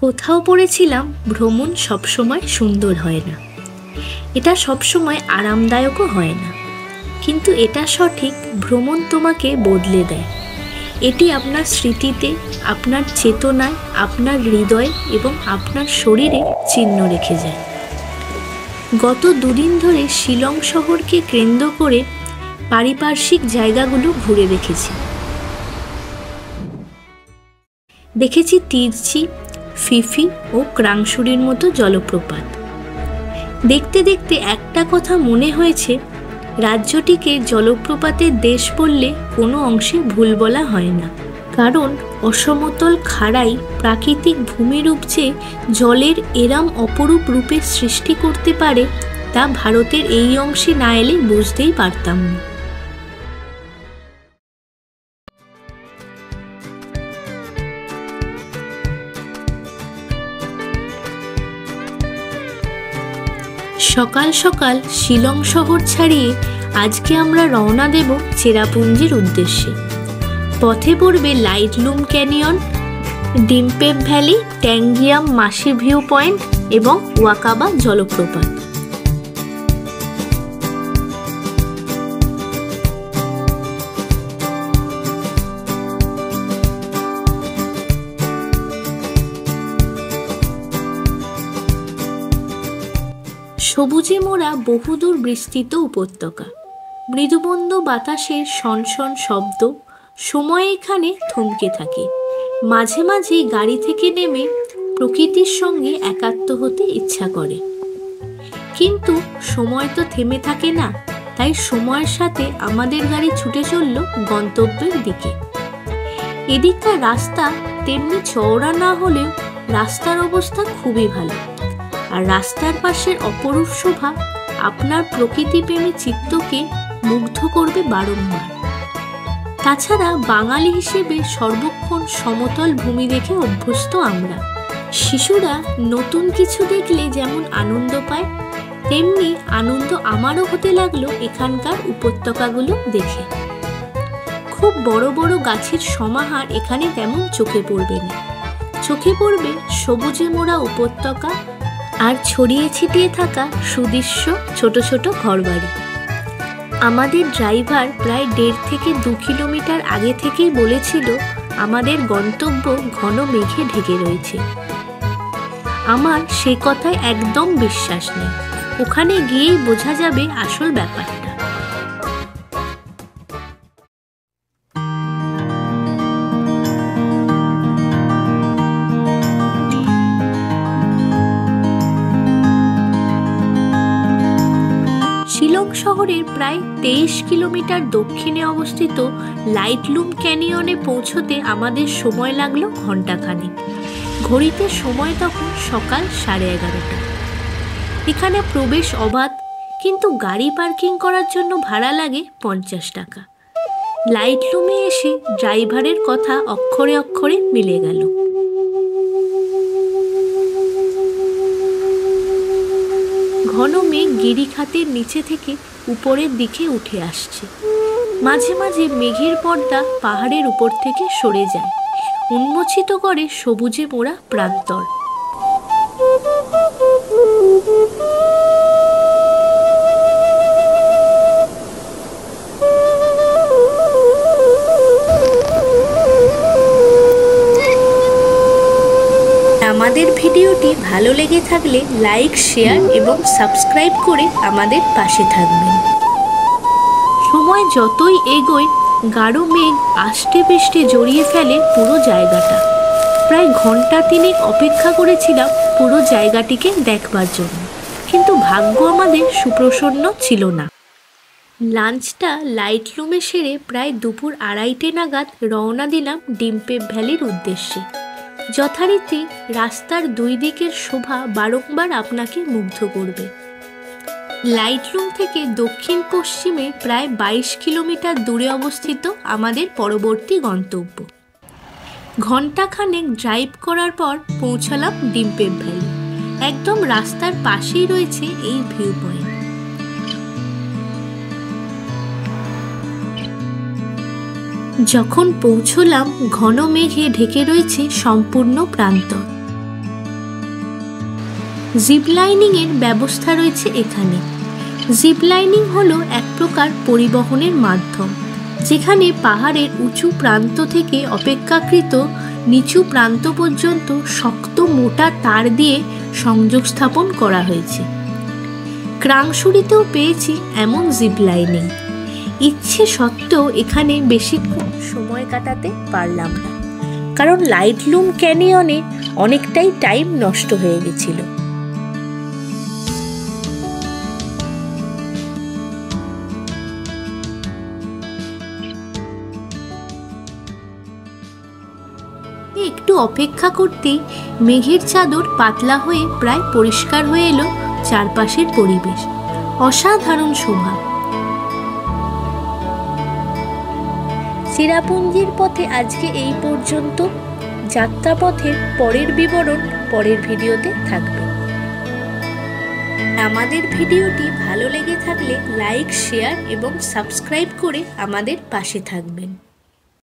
কোথাও পড়েছিলাম ভ্রমণ সবসময় সুন্দর হয় না, এটা সবসময় আরামদায়কও হয় না, কিন্তু এটা সঠিক, ভ্রমণ তোমাকে বদলে দেয়। এটি আপনার স্মৃতিতে, আপনার চেতনায়, আপনার হৃদয়ে এবং আপনার শরীরে চিহ্ন রেখে যায়। গত দুদিন ধরে শিলং শহরকে কেন্দ্র করে পারিপার্শ্বিক জায়গাগুলো ঘুরে দেখেছি তিরচি, ফিফি ও ক্রাংশুরির মতো জলপ্রপাত। দেখতে দেখতে একটা কথা মনে হয়েছে, রাজ্যটিকে জলপ্রপাতের দেশ বললে কোনো অংশে ভুল বলা হয় না, কারণ অসমতল খাড়াই প্রাকৃতিক ভূমিরূপ যে জলের এরম অপরূপ রূপের সৃষ্টি করতে পারে তা ভারতের এই অংশে না এলে বুঝতেই পারতাম না। সকাল সকাল শিলং শহর ছাড়িয়ে আজকে আমরা রওনা দেব চেরাপুঞ্জির উদ্দেশ্যে। পথে পড়বে লাইটলুম ক্যানিয়ন, ডিম্পেপ ভ্যালি, ট্যাঙ্গিয়াম মাসি ভিউ পয়েন্ট এবং ওয়াকাবা জলপ্রপাত। সবুজে মোড়া বহুদূর বিস্তৃত উপত্যকা, মৃদুমন্দ বাতাসের শনশন শব্দ সময় এখানে থমকে থাকে। মাঝে মাঝেই গাড়ি থেকে নেমে প্রকৃতির সঙ্গে একাত্ম হতে ইচ্ছা করে, কিন্তু সময় তো থেমে থাকে না, তাই সময়ের সাথে আমাদের গাড়ি ছুটে চলল গন্তব্যের দিকে। এদিককার রাস্তা তেমনি চওড়া না হলেও রাস্তার অবস্থা খুবই ভালো, আর রাস্তার পাশের অপরূপ শোভা আপনার প্রকৃতিপ্রেমী চিত্তকে মুগ্ধ করবে বারংবার। তাছাড়া বাঙালি হিসেবে সর্বক্ষণ সমতল ভূমি দেখে অভ্যস্ত আমরা। শিশুরা নতুন কিছু দেখলে যেমন আনন্দ পায়, তেমনি আনন্দ আমারও হতে লাগলো এখানকার উপত্যকাগুলো দেখে। খুব বড় বড় গাছের সমাহার এখানে তেমন চোখে পড়বে না, চোখে পড়বে সবুজে মোড়া উপত্যকা আর ছড়িয়ে ছিটিয়ে থাকা সুদৃশ্য ছোট ছোট ঘরবাড়ি। আমাদের ড্রাইভার প্রায় 1.5 থেকে 2 কিলোমিটার আগে থেকেই বলেছিল আমাদের গন্তব্য ঘন মেঘে ঢেকে রয়েছে। আমার সে কথায় একদম বিশ্বাস নেই, ওখানে গিয়েই বোঝা যাবে আসল ব্যাপারটা। শিলং শহরের প্রায় 23 কিলোমিটার দক্ষিণে অবস্থিত লাইটলুম ক্যানিয়নে পৌঁছতে আমাদের সময় লাগলো ঘণ্টাখানেক। ঘড়িতে সময় তখন সকাল 11:30। এখানে প্রবেশ অবাধ, কিন্তু গাড়ি পার্কিং করার জন্য ভাড়া লাগে 50 টাকা। লাইটলুমে এসে ড্রাইভারের কথা অক্ষরে অক্ষরে মিলে গেল। ঘন মেঘ গিরিখাতের নিচে থেকে উপরের দিকে উঠে আসছে। মাঝে মাঝে মেঘের পর্দা পাহাড়ের উপর থেকে সরে যায়, উন্মোচিত করে সবুজে মোড়া প্রান্তর। আমাদের ভিডিওটি ভালো লেগে থাকলে লাইক, শেয়ার এবং সাবস্ক্রাইব করে আমাদের পাশে থাকবেন। সময় যতই এগোয় গাঢ় মেঘ আষ্টে পৃষ্ঠে জড়িয়ে ফেলে পুরো জায়গাটা। প্রায় ঘন্টা 3 অপেক্ষা করেছিলাম পুরো জায়গাটিকে দেখবার জন্য, কিন্তু ভাগ্য আমাদের সুপ্রসন্ন ছিল না। লাঞ্চটা লাইটলুমে সেরে প্রায় দুপুর 2:30 নাগাদ রওনা দিলাম ডিম্পেপ ভ্যালির উদ্দেশ্যে। যথারীতি রাস্তার 2 দিকের শোভা বারংবার আপনাকে মুগ্ধ করবে। লাইটলুম থেকে দক্ষিণ পশ্চিমে প্রায় 22 কিলোমিটার দূরে অবস্থিত আমাদের পরবর্তী গন্তব্য। ঘণ্টাখানেক ড্রাইভ করার পর পৌঁছালাম ডিম্পেপ ভ্যালি। একদম রাস্তার পাশেই রয়েছে এই ভিউ পয়েন্ট। যখন পৌঁছলাম ঘন মেঘে ঢেকে রয়েছে সম্পূর্ণ প্রান্তর। জিপ লাইনিংয়ের ব্যবস্থা রয়েছে এখানে। জিপ লাইনিং হলো এক প্রকার পরিবহনের মাধ্যম, যেখানে পাহাড়ের উঁচু প্রান্ত থেকে অপেক্ষাকৃত নিচু প্রান্ত পর্যন্ত শক্ত মোটা তার দিয়ে সংযোগ স্থাপন করা হয়েছে। ক্রাংশুরিতেও পেয়েছি এমন জিপ লাইনিং। ইচ্ছে সত্ত্বেও এখানে বেশিক্ষণ সময় কাটাতে পারলাম না, কারণ লাইটলুম ক্যানিয়নে অনেকটাই টাইম নষ্ট হয়ে গেছিল। একটু অপেক্ষা করতেই মেঘের চাদর পাতলা হয়ে প্রায় পরিষ্কার হয়ে এলো চারপাশের পরিবেশ। অসাধারণ শোভা। চেরাপুঞ্জির পথে আজকে এই পর্যন্ত। যাত্রাপথের পরের বিবরণ পরের ভিডিওতে থাকবে। আমাদের ভিডিওটি ভালো লেগে থাকলে লাইক, শেয়ার এবং সাবস্ক্রাইব করে আমাদের পাশে থাকবেন।